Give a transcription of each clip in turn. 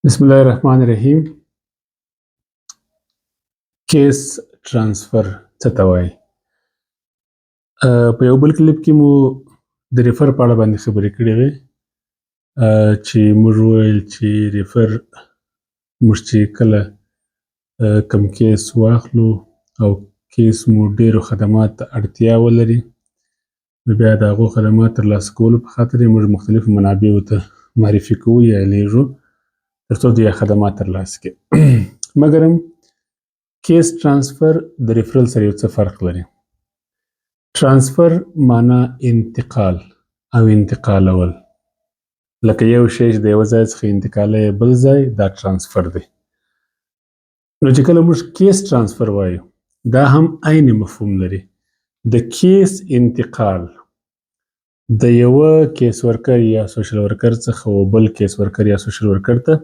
بسم الله الرحمن الرحیم. کیس ترانسفر څه ته وایي؟ په یو بل کلیپ کې مو د ریفر په اړه باندې خبرې کړې وې چې موږ وویل چې ریفر موږ چې کله کم کیس واخلو او کیس مو ډېرو خدمات ته اړتیا ولري نو بیا د هغو خدمات ترلاسه کولو په خاطر یې موږ مختلفو منابعو ته معرفي کوو یا لیږو تر څو د خدمات ترلاسه کړي. مګر هم کیس ترانسفر د ریفرل سره یو څه فرق لري. ترانسفر معنا انتقال او انتقالول، لکه یو شی چې د یو ځای څخه انتقالوي بل ځای، دا ترانسفر دی. نو چې کله موږ کیس ترانسفر وایو دا هم عین مفهوم لري. د کیس انتقال د یوه کیس ورکر یا سوشل ورکر څخه بل کیس ورکر یا سوشل ورکر ته،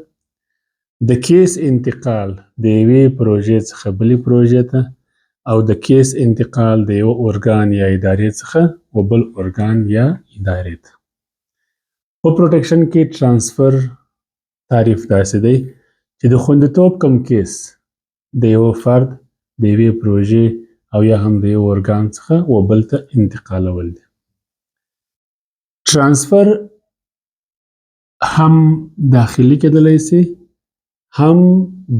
د کیس انتقال د یوې پروژې څخه بلې پروژې ته، او د کیس انتقال د یو ارګان یا ادارې څخه و بل ارګان یا ادارې ته. په پروټیکشن کې ترانسفر تعریف داسې دی چې د خوندیتوب کم کیس د یو فرد د یوې پروژې او یا هم د یو ارګان څخه و بل ته انتقالول دي. ترانسفر هم داخلي کېدلی سي هم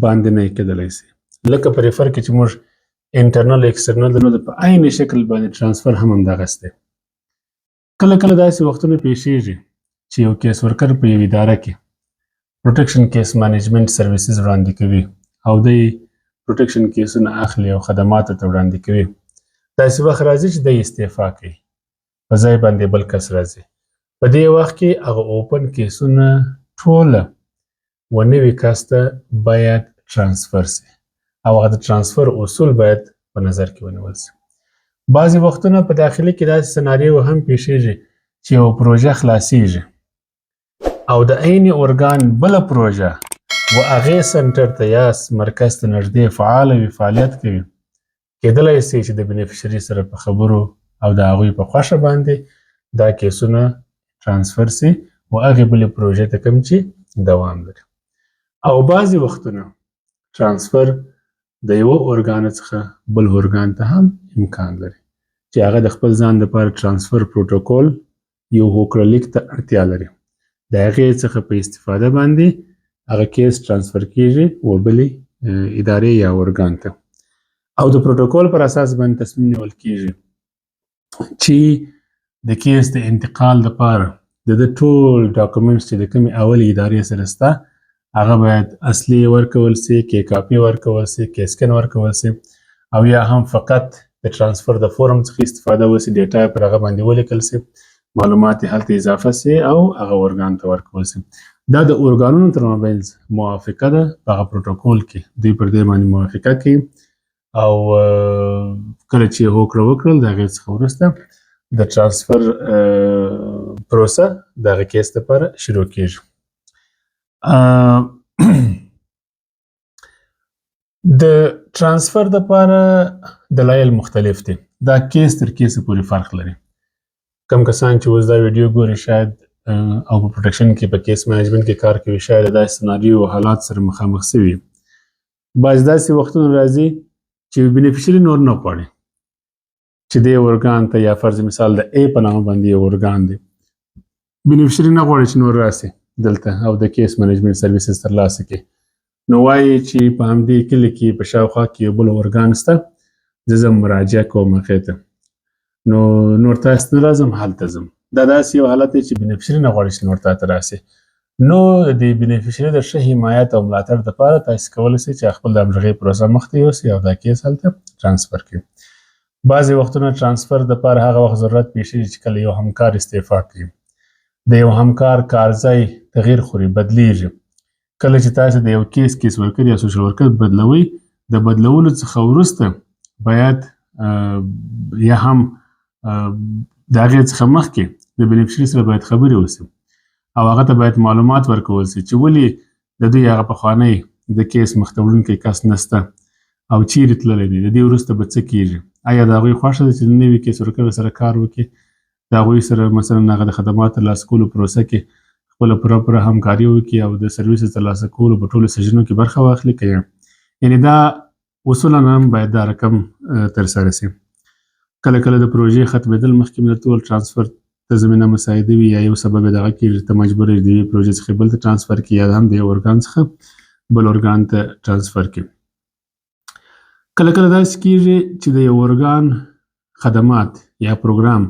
باندنی کېدلی سي. لکه په ریفر کې چې موږ انټرنل ایکسټرنل نو په عین شکل باندې ترانسفر هم همدغسې دی. کله کله داسې وختونه پیښیږي چې یو کیس ورکر په یو اداره کې پروټیکشن کیس مانجمنټ سرویسز وړاندې کوي او دی پروټیکشن کیسونه اخلي او خدماتو ته وړاندې کوي. داسې وخت راځي چې دی استعفا کوي، په ځای باندې بل کس راځي. په دې وخت کې هغه اوپن کیسونه ټوله و نوي کس ته باید ترانسفر سي او هغه د ترانسفر اصول باید په نظر کې ونیول سي. بعضې وختونه په داخلي کې داسې سناریو هم پیښیږي چې یو پروژه خلاصیږي او د عین ارګان بله پروژه و هغې سنټر ته یا مرکز ته نږدې فعاله وي، فعالیت کوي. کیدلی سي چې د بینیفیشري سره په خبرو او د هغوی په خوښه باندې دا کیسونه ترانسفر سي و هغې بلې پروژې ته کوم چې دوام لري. او بعضې وختونه ترانسفر د یوه ارګان څخه بل ارګان ته هم امکان لري چې هغه د خپل ځان لپاره ترانسفر پروتوکول یو هوکړه لیک ته اړتیا لري. د هغې څخه په استفاده باندې هغه کیس ترانسفر کیږي و بلې ادارې یا ارګان ته او د پروتوکول پر اساس باندې تصمیم نیول کیږي چې د کیس د انتقال لپاره د ټول ډاکومنټس چې د کومې اولې ادارې سره شته هغه باید اصلي ورکول سي، کې کاپي ورکول سي، کې سکن ورکول سي، او یا هم فقط د ترانسفر د فورم څخه استفاده وسي، ډیټا پر هغه باندې ولیکل سي، معلومات یې هلته اضافه سي او هغه ارګان ته ورکول سي. دا د ارګانونو تر مابینځ موافقه ده په هغه پروتوکول کې، دوی پر دې باندې موافقه کوي او کله چې یې هوکړه وکړل د هغې څخه وروسته د ترانسفر پروسه د هغه کیس لپاره شروع کیږي. د ترانسفر لپاره دلایل مختلف دي. دا کیس تر کیسه پورې فرق لري. کم کسان چې اوس دا ویډیو ګوري شاید او په پروټیکشن کې په کیس مینجمنټ کې کار کوي شاید داسې سناریو او حالات سره مخامخ سوي. بعض داسې وختونه راځي چې بینیفیشري نور نه غواړي چې دې ارګان ته یا فرض مثال د ای په نامه باندې یو ارګان دی، بینیفیشري نه غواړي چې نور راسي دلته او د کیس مینجمنټ سرویسز ترلاسه کړي. نو وایي چې په همدې کلي کې په شاوخوا کې یو بل ارګان شته، زه ځم مراجعه کوم هغې ته، نو نور تاسې نه راځم هلته ځم. دا داسې یو حالت دی چې بینیفیشري نه غواړي چې نور تا ته راسي. نو د بینیفیشري د ښه حمایت او ملاتړ دپاره تاسې کولی سئ چې خپل د همغږۍ پروسه مخته یوسئ او دا کیس هلته ترانسفر کړئ. بعضې وختونه ترانسفر دپاره هغه وخت ضرورت پیښیږي چې کله یو همکار استعفا کوي، د یو همکار کارځای تغییر خوري، بدلیږي. کله چې تاسې د یو کیس ورکر یا سوشل ورکر بدلوئ، د بدلولو څخه وروسته باید یا هم د هغې څخه مخکې د بینیفیشري سره باید خبرې وسي او هغه ته باید معلومات ورکول سي چې ولې د دوی هغه پخوانی د کیس مخته وړونکی کس نسته او چیرې تللی دی، د دې وروسته به څه کیږي. آیا د هغوی خوښه ده چې د نوي کیس ورکر سره کار وکړي، د هغوی سره مثلا هغه د خدماتو ترلاسه کولو پروسه کې خپله پوره همکاري وکړي او د سرویس ترلاسه کولو په ټولو سیزنونو کې برخه واخلي که یعنې دا اصولا هم باید دا رقم ترسره سي. کله د پروژې ختمېدل مخکې مې درته وویل ټرانسفر ته زمینه مساعده وي یا یو سبب یې دغه کېږي ته مجبور یې د یوې پروژې څخه بل ته ټرانسفر کړي یا هم د یو ارګان څخه بل ارګان ته ټرانسفر کړي. کله داسې کېږي چې د یو ارګان خدمات یا پروګرام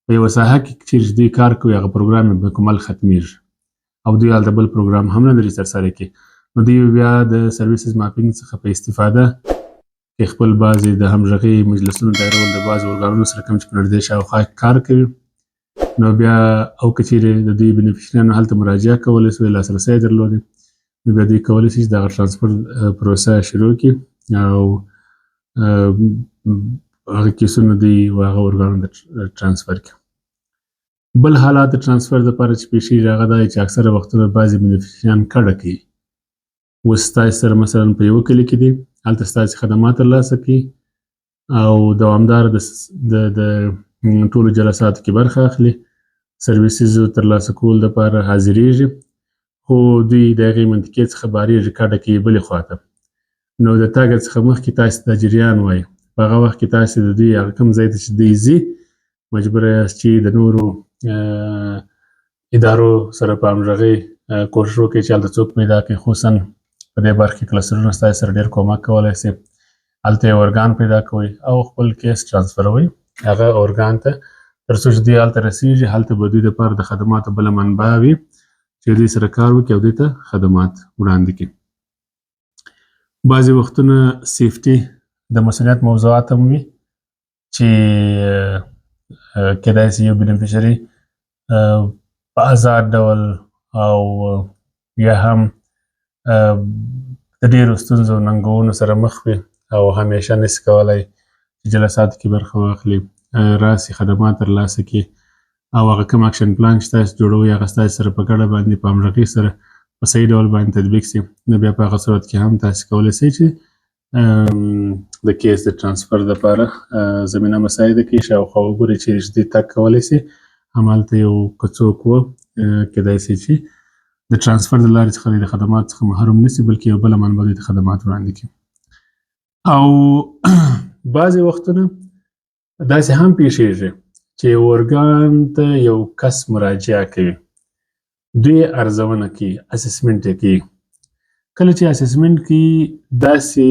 په یوه ساحه کې چیرې دوی کار کوي هغه پروګرام یې بکمل ختمیږي او دوی هلته بل پروګرام هم نه لري ترسره کړي، نو دوی بیا د سرویسز ماپینګ څخه په استفاده کې خپل بعضې د همغږۍ مجلسونو دایرول د بعضو ارګانونو سره کوم چې په نږدې شاوخوا کې کار کوي، نو بیا او که چیرې د دوی بینیفیشریانو هلته مراجعه کولی سوی لاسرسی یې درلودی نو بیا دوی کولی شي چې دغه ټرانسفر پروسه شروع کړي او هغه کیسونه دوی هغه ارګانونو ته ټرانسفر کړي. بل حالات د ټرانسفر دپاره چې پیښیږي هغه دا دی چې اکثره وختونه بعضې بینیفیشریان کډه کوي. اوس ستاسې سره مثلا په یوه کلي کې دي، هلته ستاسې خدمات ترلاسه کوي او دوامداره د ټولو جلساتو کې برخه اخلي، سرویسیزو ترلاسه کولو دپاره حاضریږي، خو دوی د هغې منطقې څخه بارېږي کډه کوي بلې خواته. نو د تګ څخه مخکې تاسې ته جریان وایي، په هغه وخت کې تاسې د دوی هغه کوم ځای ته چې دوی ځي مجبوره یاست چې د نورو ادارو سره په همغږۍ کوښښ وکړئ چې هلته څوک پیدا کړئ، خصوصا په دې برخه کې کلسټرونه ستاسې سره ډېر کومک کولی سي. هلته یو ارګان پیدا کوئ او خپل کیس ټرانسفروئ هغه ارګان ته تر څو چې دوی هلته رسېږي، هلته به دوی دپاره د خدماتو بله منبع وي چې دوی سره کار وکړي او دوی ته خدمات وړاندې کړي. بعضې وختونه سیفټي د مسؤلیت موضوعات هم وي چې کیدای سي یو بینیفیشري په آزاد ډول او یا هم د ډېرو ستونزو او ننګونو سره مخ وي او همیشه نسي کولی چې جلساتو کې برخه واخلي، راسي خدمات ترلاسه کړي او هغه کوم اکشن پلان چې تاسې جوړوئ هغه ستاسې سره په ګډه باندې په همغږۍ سره په صحیح ډول باندې تطبیق سي. نو بیا په هغه صورت کې هم تاسې کولی سئ چې د کیس د ټرانسفر دپاره زمینه مساعده کړي، شاوخوا وګورئ چیرې چې دوی تګ کولی سي همالته یو که څوک و کیدای سي چې د ټرانسفر د لارې څخه د خدماتو څخه محروم نسي بلکې یو بله منبع دوی ته خدمات وړاندې کړي. او بعضې وختونه داسې هم پیښیږي چې یو ارګان ته یو کس مراجعه کوي، دوی ارزونه کوي، اسسمنټ یې کوي. کله چې اسسمنټ کوي داسې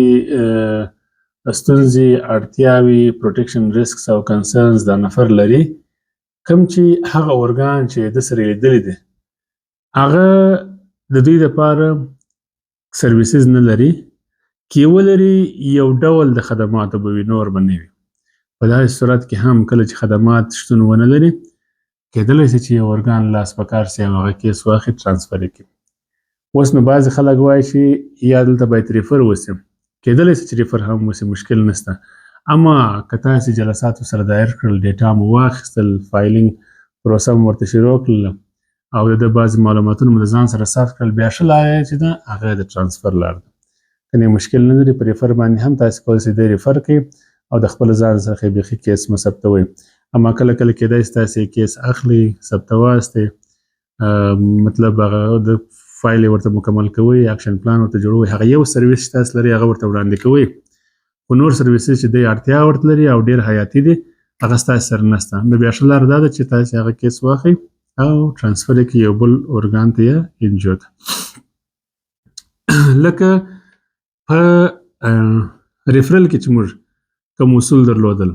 ستونزې، اړتیاوې، پروټیکشن ریسکس او کنسرنز دا نفر لري کوم چې هغه ارګان چې ده سره یې لیدلی دی هغه د دوی دپاره سرویسز نه لري، که یې ولري یو ډول د خدماتو به وي، نور به نه وي. په داسې صورت کې هم کله چې خدمات شتون ونه لري کیدلی سي چې یو ارګان لاس په کار سي او هغه کیس واخلي ټرانسفر یې کړي. اوس نو بعضې خلک وایي چې یا دلته باید ریفر وسي، کیدلی سي چې ریفر هم وسي، مشکل نشته، اما که تاسې جلساتو سره دایر کړل، ډیټا مو واخیستل، فایلینګ پروسه مو ورته شروع کړل او د ده بعضې معلوماتونه مو د ځان سره ثبت کړل، بیا ښه لاره چې ده هغه د ټرانسفر لار ده. کنې مشکل نه لري، په ریفر باندې هم تاسې کولی سئ دی ریفر کړئ او د خپل ځان څخه یې بیخي کیس مه ثبتوئ. اما کله کیدای سي تاسې کیس اخلئ، ثبتواستئ، مطلب هغه د فایل یې ورته مکمل کوئ، اکشن پلان ورته جوړوئ، هغه یو سرویس چې تاسې لرئ هغه ورته وړاندې کوئ، خو نور سرویسز چې دوی اړتیا ورته لري او ډېر حیاتي دي هغه ستاسې سره نشته. نو بیا ښه لاره دا ده چې تاسې هغه کیس واخلئ او ټرانسفر یې کړئ یو بل ارګان ته یا انجیو ته. لکه په ریفرل کې چې موږ کوم اصول درلودل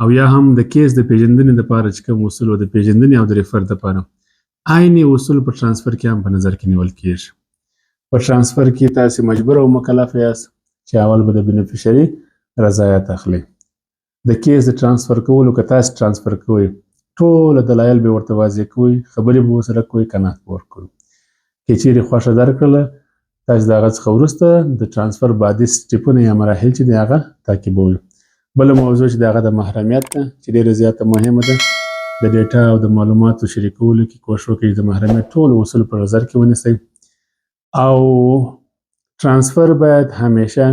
او یا هم د کیس د پیژندنې دپاره چې کوم اصول و د پیژندنې او د ریفر دپاره، عیني اصول په ټرانسفر کې هم په نظر کې نیول کیږي. په ټرانسفر کې تاسې مجبور او مکلف یاست چې اول به د بینیفیشري رضایت اخلئ. د کیس د ټرانسفر کولو که تاسې ټرانسفر کوئ ټوله دلایل به ورته واضح کوئ، خبرې به ورسره کوئ، قناعت به ورکوئ. که چیرې خوښه درکړله تاسې د هغه څخه وروسته د ټرانسفر بعدي سټیپونه یا مراحل چې دی هغه تعقیبوئ. بله موضوع چې د هغه د محرمیت ده چې ډېره زیاته مهمه ده، د ډیټا او د معلوماتو شریکولو کې کوښښ وکړئ د محرمیت ټول اصول په نظر کې ونیسئ او ټرانسفر باید همیشه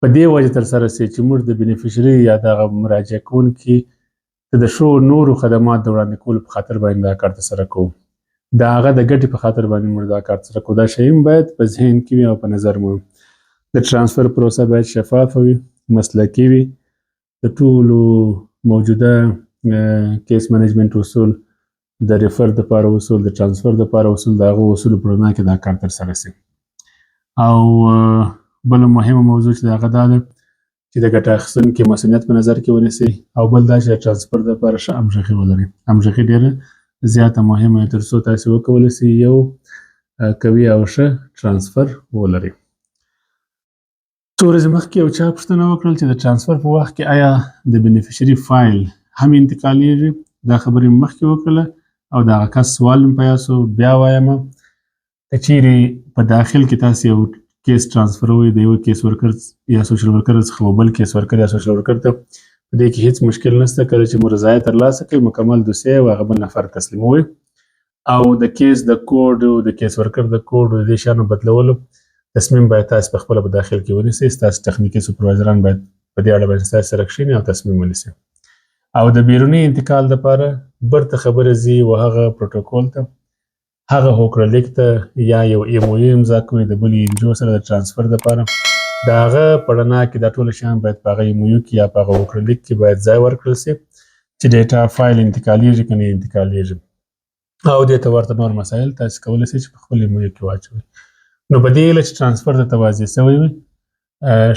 په دې وجه ترسره سي چې موږ د بینیفیشري یا دغه مراجعه کوونکي ته د ښو نورو خدمات د وړاندې کولو په خاطر باندې دا کار ترسره کوو. د هغه د ګټې په خاطر باندې موږ دا کار ترسره کوو. دا شی هم باید په ذهن کې وي او په نظر مو وي. د ټرانسفر پروسه باید شفافه وي، مسلکي وي. د ټولو موجوده کیس منیجمنت اصول، د ریفر دپاره اصول، د ټرانسفر دپاره اصول، د هغو اصولو په رڼا کې دا کار ترسره شي. او بله مهمه موضوع چې د هغه دا ده چې د ګټه اخیستونکي مسؤلیت په نظر کې ونیسي، او بل دا چې د ټرانسفر دپاره ښه همغږي ولري. همغږي ډېره زیاته مهمه تر څو تاسې وکولی سئ یو قوي او ښه ټرانسفر ولري. څو ورځې مخکې یو چا پوښتنه وکړل چې د ټرانسفر په وخت کې آیا د بینیفیشري فایل هم انتقالیږي؟ دا خبرې مې مخکې وکړله او د هغه کس سوال مې په یاد شو. بیا وایم که چیرې په داخل کې تاسې یو کیس ټرانسفروئ د یو کیس ورکر یا سوشل ورکر څخه بل کیس ورکر یا سوشل ورکر ته، په دې کې هیڅ مشکل نشته. کله چې مو رضایت ترلاسه کړئ مکمل دوسیه او هغه بل نفر تسلیموئ، او د کیس د کوډ او د کیس ورکر د کوډ او د دې شیانو بدلولو تصمیم باید تاسې په خپله په داخل کې ونیسئ. ستاسې تخنیکي سوپروایزران باید په دې اړه باندې ستاسې سره کښېني او تصمیم ونیسي. او د بیروني انتقال دپاره برته خبره ځي و هغه پروتوکول ته، هغه هوکړلیک ته، یا یو MOU امضا کوي د بلې NGO سره د ټرانسفر دپاره. د هغه په رڼا کې دا ټوله شیان باید په هغه MOU کې یا په هغه هوکړلیک کې باید ځای ورکړل سي چې ډیټا فایل انتقالیږي که نه انتقالیږي، او دې ته ورته نور مسایل تاسې کولی سئ چې په خپل MOU کې واچوئ. نو په دې هیله چې ټرانسفر درته واضح سوی وي.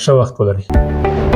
ښه وخت ولرئ.